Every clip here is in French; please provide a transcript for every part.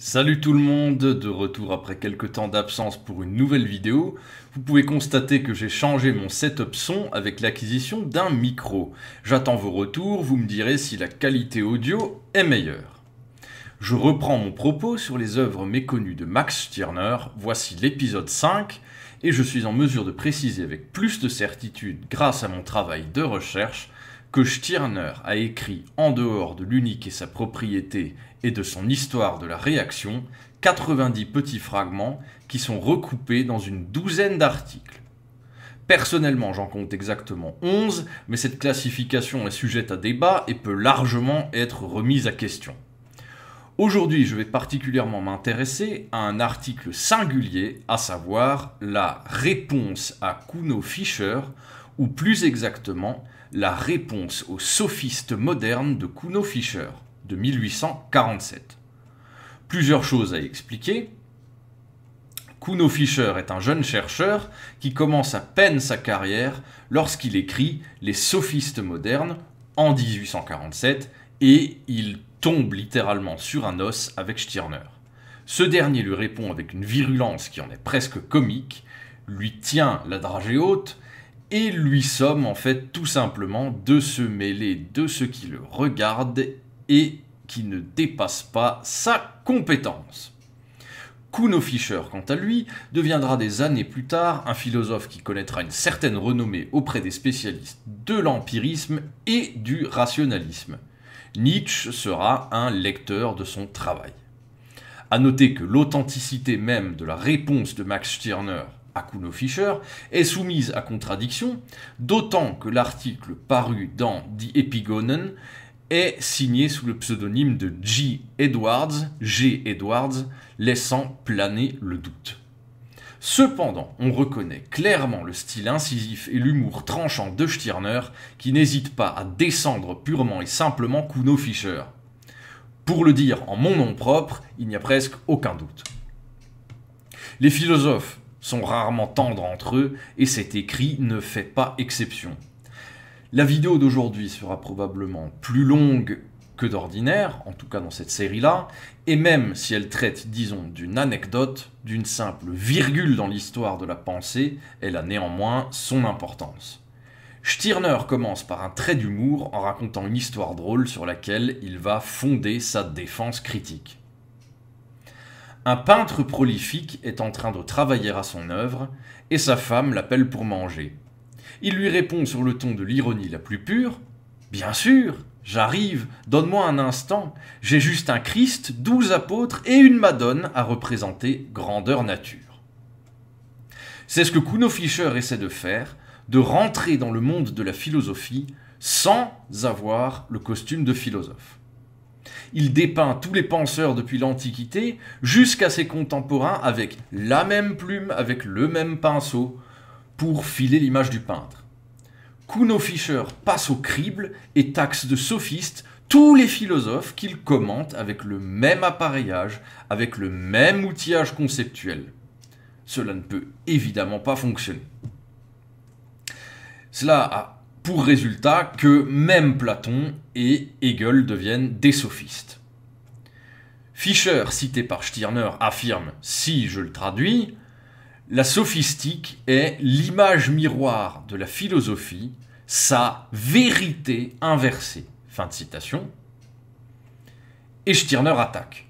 Salut tout le monde, de retour après quelques temps d'absence pour une nouvelle vidéo. Vous pouvez constater que j'ai changé mon setup son avec l'acquisition d'un micro. J'attends vos retours, vous me direz si la qualité audio est meilleure. Je reprends mon propos sur les œuvres méconnues de Max Stirner, voici l'épisode 5, et je suis en mesure de préciser avec plus de certitude grâce à mon travail de recherche que Stirner a écrit, en dehors de l'unique et sa propriété et de son histoire de la réaction, 90 petits fragments qui sont recoupés dans une douzaine d'articles. Personnellement, j'en compte exactement 11, mais cette classification est sujette à débat et peut largement être remise à question. Aujourd'hui, je vais particulièrement m'intéresser à un article singulier, à savoir la réponse à Kuno Fischer, ou plus exactement, la réponse aux sophistes modernes de Kuno Fischer, de 1847. Plusieurs choses à expliquer. Kuno Fischer est un jeune chercheur qui commence à peine sa carrière lorsqu'il écrit Les sophistes modernes en 1847 et il tombe littéralement sur un os avec Stirner. Ce dernier lui répond avec une virulence qui en est presque comique, lui tient la dragée haute et lui somme en fait tout simplement de se mêler de ceux qui le regardent et qui ne dépasse pas sa compétence. Kuno Fischer, quant à lui, deviendra des années plus tard un philosophe qui connaîtra une certaine renommée auprès des spécialistes de l'empirisme et du rationalisme. Nietzsche sera un lecteur de son travail. A noter que l'authenticité même de la réponse de Max Stirner à Kuno Fischer est soumise à contradiction, d'autant que l'article paru dans Die Epigonen est signé sous le pseudonyme de G. Edwards, laissant planer le doute. Cependant, on reconnaît clairement le style incisif et l'humour tranchant de Stirner qui n'hésite pas à descendre purement et simplement Kuno Fischer. Pour le dire en mon nom propre, il n'y a presque aucun doute. Les philosophes sont rarement tendres entre eux et cet écrit ne fait pas exception. La vidéo d'aujourd'hui sera probablement plus longue que d'ordinaire, en tout cas dans cette série-là, et même si elle traite, disons, d'une anecdote, d'une simple virgule dans l'histoire de la pensée, elle a néanmoins son importance. Stirner commence par un trait d'humour en racontant une histoire drôle sur laquelle il va fonder sa défense critique. Un peintre prolifique est en train de travailler à son œuvre, et sa femme l'appelle pour manger. Il lui répond sur le ton de l'ironie la plus pure « Bien sûr, j'arrive, donne-moi un instant, j'ai juste un Christ, 12 apôtres et une Madone à représenter grandeur nature. » C'est ce que Kuno Fischer essaie de faire, de rentrer dans le monde de la philosophie sans avoir le costume de philosophe. Il dépeint tous les penseurs depuis l'Antiquité jusqu'à ses contemporains avec la même plume, avec le même pinceau, pour filer l'image du peintre. Kuno Fischer passe au crible et taxe de sophistes tous les philosophes qu'il commente avec le même appareillage, avec le même outillage conceptuel. Cela ne peut évidemment pas fonctionner. Cela a pour résultat que même Platon et Hegel deviennent des sophistes. Fischer, cité par Stirner, affirme, si je le traduis, la sophistique est l'image miroir de la philosophie, sa vérité inversée. Fin de citation. Et Stirner attaque.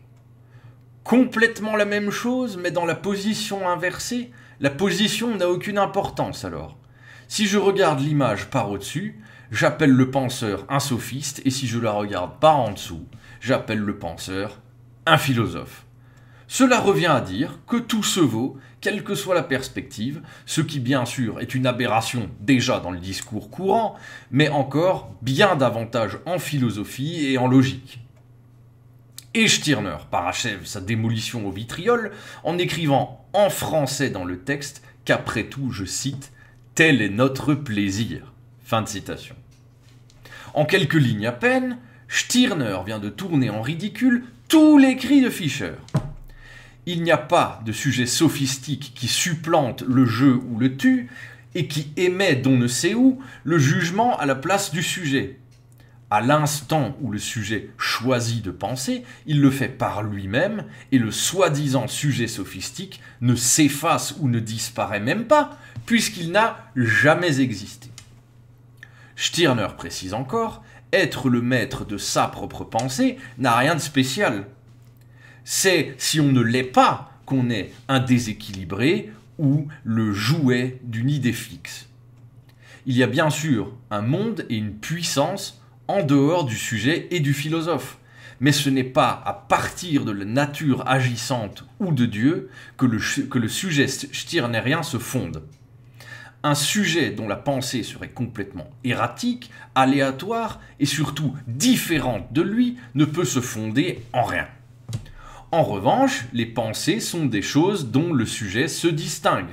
Complètement la même chose, mais dans la position inversée, la position n'a aucune importance alors. Si je regarde l'image par au-dessus, j'appelle le penseur un sophiste, et si je la regarde par en dessous, j'appelle le penseur un philosophe. Cela revient à dire que tout se vaut, quelle que soit la perspective, ce qui bien sûr est une aberration déjà dans le discours courant, mais encore bien davantage en philosophie et en logique. Et Stirner parachève sa démolition au vitriol en écrivant en français dans le texte qu'après tout, je cite, « tel est notre plaisir ». Fin de citation. En quelques lignes à peine, Stirner vient de tourner en ridicule tous les cris de Fischer. Il n'y a pas de sujet sophistique qui supplante le jeu ou le tue et qui émet d'on ne sait où le jugement à la place du sujet. À l'instant où le sujet choisit de penser, il le fait par lui-même et le soi-disant sujet sophistique ne s'efface ou ne disparaît même pas, puisqu'il n'a jamais existé. Stirner précise encore, être le maître de sa propre pensée n'a rien de spécial. C'est si on ne l'est pas qu'on est un déséquilibré ou le jouet d'une idée fixe. Il y a bien sûr un monde et une puissance en dehors du sujet et du philosophe, mais ce n'est pas à partir de la nature agissante ou de Dieu que le sujet stirnerien se fonde. Un sujet dont la pensée serait complètement erratique, aléatoire et surtout différente de lui ne peut se fonder en rien. En revanche, les pensées sont des choses dont le sujet se distingue.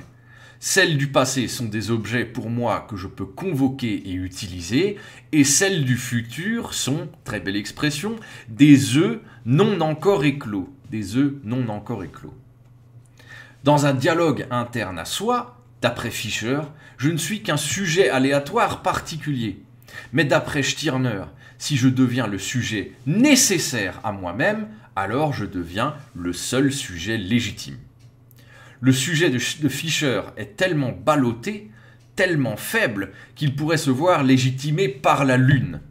Celles du passé sont des objets pour moi que je peux convoquer et utiliser, et celles du futur sont, très belle expression, des œufs non encore éclos. Des œufs non encore éclos. Dans un dialogue interne à soi, d'après Fischer, je ne suis qu'un sujet aléatoire particulier. Mais d'après Stirner, si je deviens le sujet nécessaire à moi-même, alors je deviens le seul sujet légitime. Le sujet de Fischer est tellement ballotté, tellement faible, qu'il pourrait se voir légitimé par la Lune.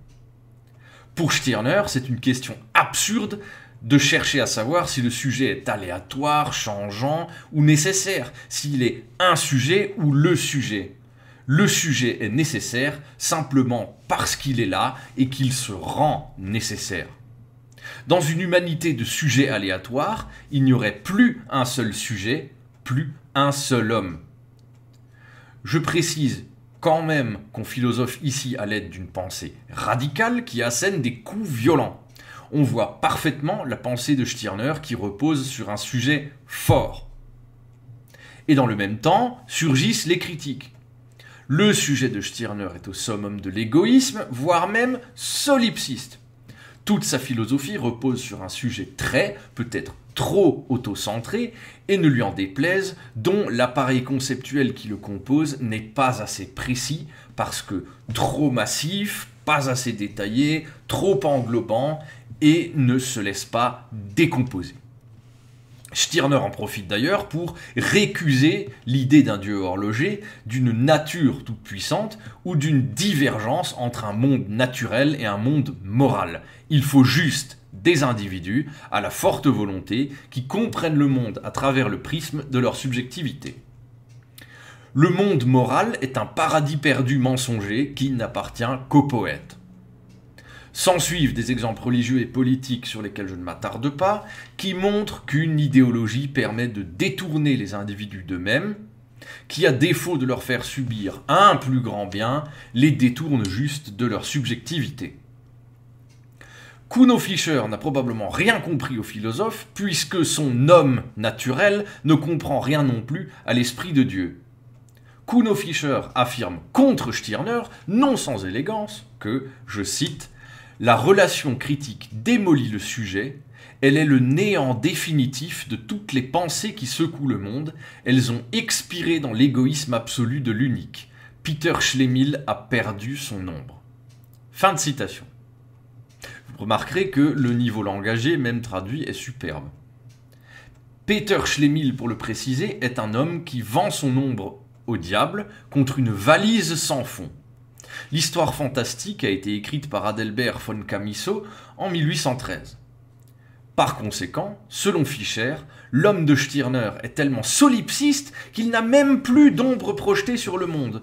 Pour Stirner, c'est une question absurde de chercher à savoir si le sujet est aléatoire, changeant ou nécessaire, s'il est un sujet ou le sujet. Le sujet est nécessaire simplement parce qu'il est là et qu'il se rend nécessaire. Dans une humanité de sujets aléatoires, il n'y aurait plus un seul sujet, plus un seul homme. Je précise quand même qu'on philosophe ici à l'aide d'une pensée radicale qui assène des coups violents. On voit parfaitement la pensée de Stirner qui repose sur un sujet fort. Et dans le même temps, surgissent les critiques. Le sujet de Stirner est au summum de l'égoïsme, voire même solipsiste. Toute sa philosophie repose sur un sujet très, peut-être trop autocentré, et ne lui en déplaise, dont l'appareil conceptuel qui le compose n'est pas assez précis, parce que trop massif, pas assez détaillé, trop englobant, et ne se laisse pas décomposer. Stirner en profite d'ailleurs pour récuser l'idée d'un dieu horloger, d'une nature toute puissante ou d'une divergence entre un monde naturel et un monde moral. Il faut juste des individus à la forte volonté qui comprennent le monde à travers le prisme de leur subjectivité. Le monde moral est un paradis perdu mensonger qui n'appartient qu'aux poètes. S'en suivent des exemples religieux et politiques sur lesquels je ne m'attarde pas, qui montrent qu'une idéologie permet de détourner les individus d'eux-mêmes, qui, à défaut de leur faire subir un plus grand bien, les détourne juste de leur subjectivité. Kuno Fischer n'a probablement rien compris au philosophe, puisque son homme naturel ne comprend rien non plus à l'esprit de Dieu. Kuno Fischer affirme contre Stirner, non sans élégance, que, je cite, « La relation critique démolit le sujet, elle est le néant définitif de toutes les pensées qui secouent le monde, elles ont expiré dans l'égoïsme absolu de l'unique. Peter Schlemihl a perdu son ombre. » Fin de citation. Vous remarquerez que le niveau langagier, même traduit, est superbe. Peter Schlemihl, pour le préciser, est un homme qui vend son ombre au diable contre une valise sans fond. L'histoire fantastique a été écrite par Adelbert von Chamisso en 1813. Par conséquent, selon Fischer, l'homme de Stirner est tellement solipsiste qu'il n'a même plus d'ombre projetée sur le monde.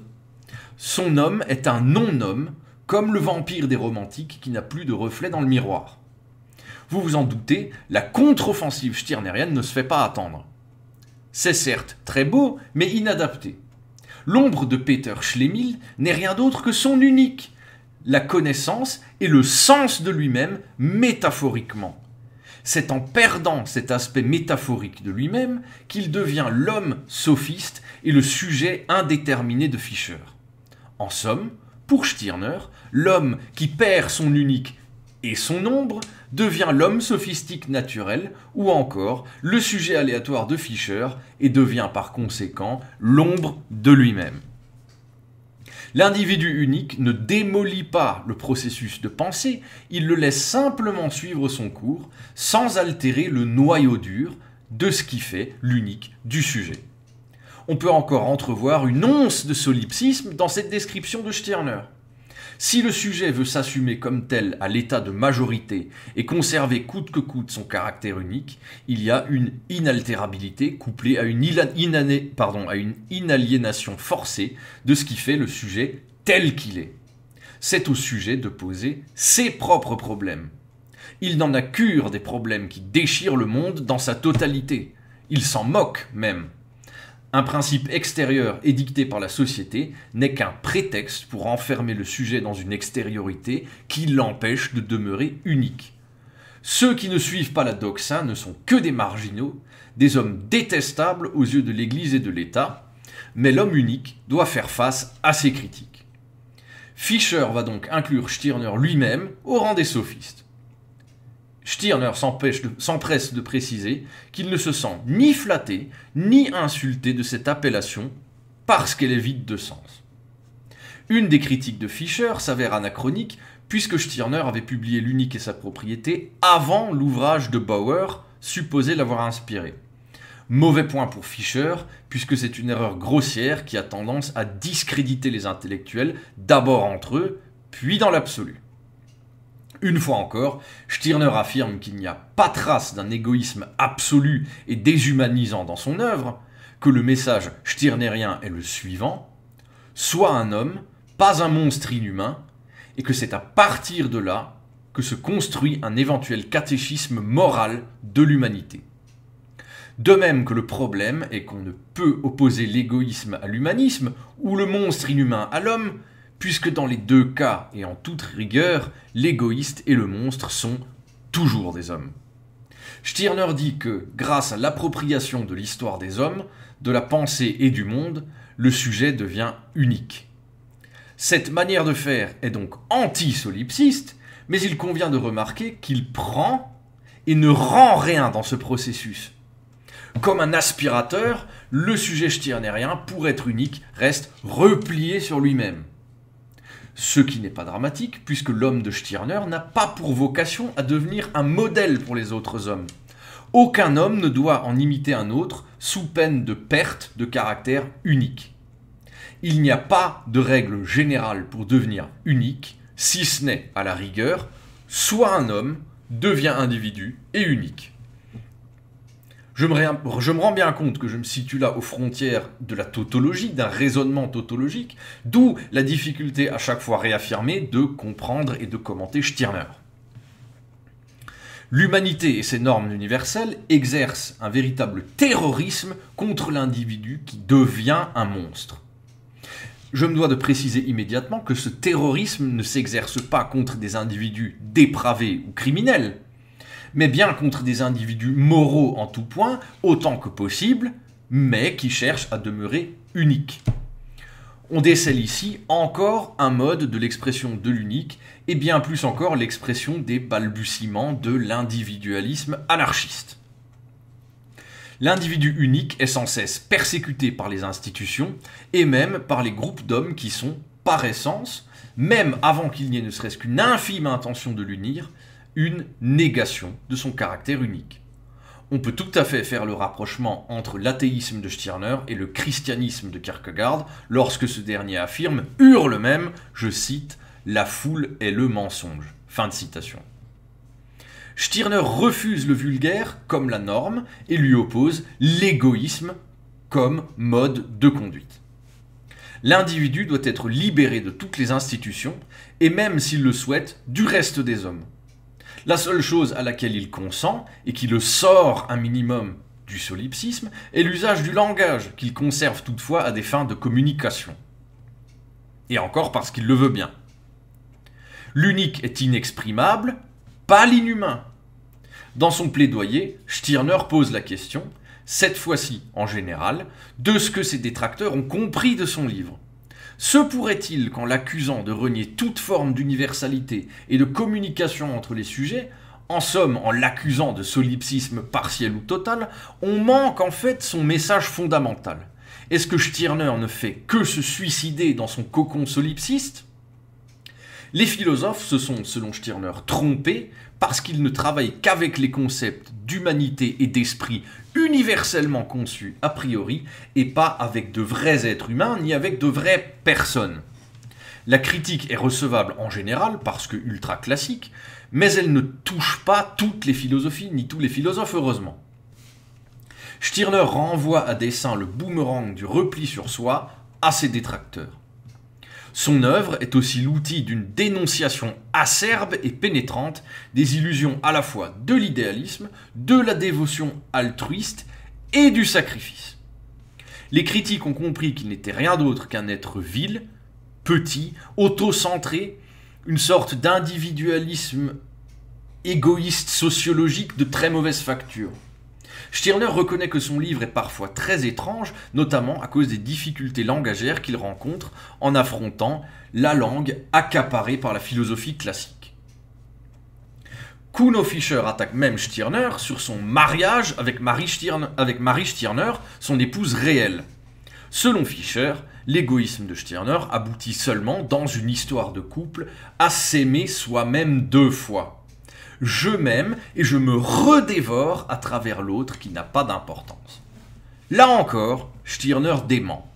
Son homme est un non-homme, comme le vampire des romantiques qui n'a plus de reflet dans le miroir. Vous vous en doutez, la contre-offensive stirnerienne ne se fait pas attendre. C'est certes très beau, mais inadapté. L'ombre de Peter Schlemihl n'est rien d'autre que son unique, la connaissance et le sens de lui-même métaphoriquement. C'est en perdant cet aspect métaphorique de lui-même qu'il devient l'homme sophiste et le sujet indéterminé de Fischer. En somme, pour Stirner, l'homme qui perd son unique et son ombre devient l'homme sophistique naturel, ou encore le sujet aléatoire de Fischer et devient par conséquent l'ombre de lui-même. L'individu unique ne démolit pas le processus de pensée, il le laisse simplement suivre son cours, sans altérer le noyau dur de ce qui fait l'unique du sujet. On peut encore entrevoir une once de solipsisme dans cette description de Stirner. Si le sujet veut s'assumer comme tel à l'état de majorité et conserver coûte que coûte son caractère unique, il y a une inaltérabilité couplée à une inaliénation forcée de ce qui fait le sujet tel qu'il est. C'est au sujet de poser ses propres problèmes. Il n'en a cure des problèmes qui déchirent le monde dans sa totalité. Il s'en moque même. Un principe extérieur édicté par la société n'est qu'un prétexte pour enfermer le sujet dans une extériorité qui l'empêche de demeurer unique. Ceux qui ne suivent pas la doxa ne sont que des marginaux, des hommes détestables aux yeux de l'Église et de l'État, mais l'homme unique doit faire face à ces critiques. Fischer va donc inclure Stirner lui-même au rang des sophistes. Stirner s'empresse de préciser qu'il ne se sent ni flatté ni insulté de cette appellation parce qu'elle est vide de sens. Une des critiques de Fischer s'avère anachronique puisque Stirner avait publié L'unique et sa propriété avant l'ouvrage de Bauer supposé l'avoir inspiré. Mauvais point pour Fischer puisque c'est une erreur grossière qui a tendance à discréditer les intellectuels d'abord entre eux puis dans l'absolu. Une fois encore, Stirner affirme qu'il n'y a pas trace d'un égoïsme absolu et déshumanisant dans son œuvre, que le message stirnerien est le suivant, sois un homme, pas un monstre inhumain, et que c'est à partir de là que se construit un éventuel catéchisme moral de l'humanité. De même que le problème est qu'on ne peut opposer l'égoïsme à l'humanisme ou le monstre inhumain à l'homme, puisque dans les deux cas et en toute rigueur, l'égoïste et le monstre sont toujours des hommes. Stirner dit que, grâce à l'appropriation de l'histoire des hommes, de la pensée et du monde, le sujet devient unique. Cette manière de faire est donc anti-solipsiste, mais il convient de remarquer qu'il prend et ne rend rien dans ce processus. Comme un aspirateur, le sujet stirnerien, pour être unique, reste replié sur lui-même. Ce qui n'est pas dramatique, puisque l'homme de Stirner n'a pas pour vocation à devenir un modèle pour les autres hommes. Aucun homme ne doit en imiter un autre, sous peine de perte de caractère unique. Il n'y a pas de règle générale pour devenir unique, si ce n'est, à la rigueur, soit un homme devient individu et unique. Je me rends bien compte que je me situe là aux frontières de la tautologie, d'un raisonnement tautologique, d'où la difficulté à chaque fois réaffirmée de comprendre et de commenter Stirner. L'humanité et ses normes universelles exercent un véritable terrorisme contre l'individu qui devient un monstre. Je me dois de préciser immédiatement que ce terrorisme ne s'exerce pas contre des individus dépravés ou criminels, mais bien contre des individus moraux en tout point, autant que possible, mais qui cherchent à demeurer uniques. On décèle ici encore un mode de l'expression de l'unique, et bien plus encore l'expression des balbutiements de l'individualisme anarchiste. L'individu unique est sans cesse persécuté par les institutions, et même par les groupes d'hommes qui sont, par essence, même avant qu'il n'y ait ne serait-ce qu'une infime intention de l'unir, une négation de son caractère unique. On peut tout à fait faire le rapprochement entre l'athéisme de Stirner et le christianisme de Kierkegaard lorsque ce dernier affirme, hurle même, je cite, « La foule est le mensonge ». Fin de citation. Stirner refuse le vulgaire comme la norme et lui oppose l'égoïsme comme mode de conduite. L'individu doit être libéré de toutes les institutions et même s'il le souhaite, du reste des hommes. La seule chose à laquelle il consent, et qui le sort un minimum du solipsisme, est l'usage du langage, qu'il conserve toutefois à des fins de communication. Et encore parce qu'il le veut bien. L'unique est inexprimable, pas l'inhumain. Dans son plaidoyer, Stirner pose la question, cette fois-ci en général, de ce que ses détracteurs ont compris de son livre. Se pourrait-il qu'en l'accusant de renier toute forme d'universalité et de communication entre les sujets, en somme en l'accusant de solipsisme partiel ou total, on manque en fait son message fondamental. Est-ce que Stirner ne fait que se suicider dans son cocon solipsiste? Les philosophes se sont, selon Stirner, trompés parce qu'ils ne travaillent qu'avec les concepts d'humanité et d'esprit universellement conçus a priori et pas avec de vrais êtres humains ni avec de vraies personnes. La critique est recevable en général parce que ultra classique, mais elle ne touche pas toutes les philosophies ni tous les philosophes heureusement. Stirner renvoie à dessein le boomerang du repli sur soi à ses détracteurs. Son œuvre est aussi l'outil d'une dénonciation acerbe et pénétrante des illusions à la fois de l'idéalisme, de la dévotion altruiste et du sacrifice. Les critiques ont compris qu'il n'était rien d'autre qu'un être vil, petit, auto-centré, une sorte d'individualisme égoïste sociologique de très mauvaise facture. Stirner reconnaît que son livre est parfois très étrange, notamment à cause des difficultés langagères qu'il rencontre en affrontant la langue accaparée par la philosophie classique. Kuno Fischer attaque même Stirner sur son mariage avec Marie Stirner, son épouse réelle. Selon Fischer, l'égoïsme de Stirner aboutit seulement, dans une histoire de couple, à s'aimer soi-même 2 fois. Je m'aime et je me redévore à travers l'autre qui n'a pas d'importance. Là encore, Stirner dément.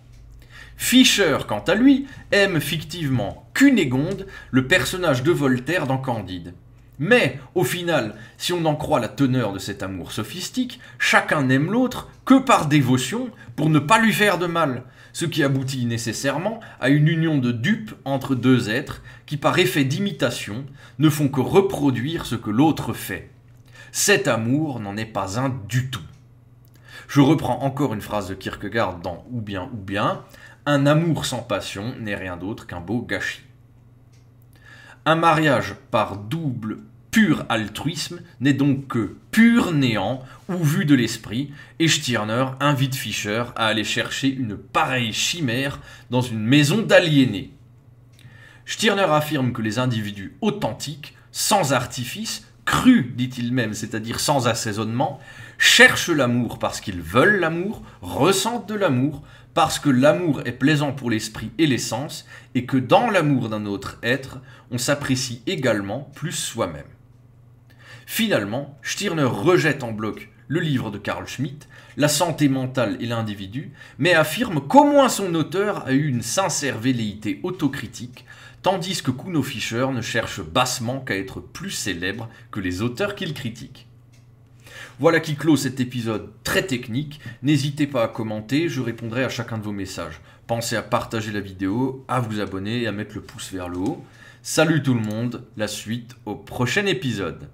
Fischer, quant à lui, aime fictivement Cunégonde, le personnage de Voltaire dans Candide. Mais, au final, si on en croit la teneur de cet amour sophistique, chacun n'aime l'autre que par dévotion pour ne pas lui faire de mal, ce qui aboutit nécessairement à une union de dupes entre 2 êtres qui, par effet d'imitation, ne font que reproduire ce que l'autre fait. Cet amour n'en est pas un du tout. Je reprends encore une phrase de Kierkegaard dans Ou bien, un amour sans passion n'est rien d'autre qu'un beau gâchis. Un mariage par double pur altruisme n'est donc que pur néant ou vue de l'esprit, et Stirner invite Fischer à aller chercher une pareille chimère dans une maison d'aliénés. Stirner affirme que les individus authentiques, sans artifice, crus, dit-il même, c'est-à-dire sans assaisonnement, cherchent l'amour parce qu'ils veulent l'amour, ressentent de l'amour, parce que l'amour est plaisant pour l'esprit et les sens, et que dans l'amour d'un autre être, on s'apprécie également plus soi-même. Finalement, Stirner rejette en bloc le livre de Carl Schmitt, La santé mentale et l'individu, mais affirme qu'au moins son auteur a eu une sincère velléité autocritique, tandis que Kuno Fischer ne cherche bassement qu'à être plus célèbre que les auteurs qu'il critique. Voilà qui clôt cet épisode très technique. N'hésitez pas à commenter, je répondrai à chacun de vos messages. Pensez à partager la vidéo, à vous abonner et à mettre le pouce vers le haut. Salut tout le monde, la suite au prochain épisode.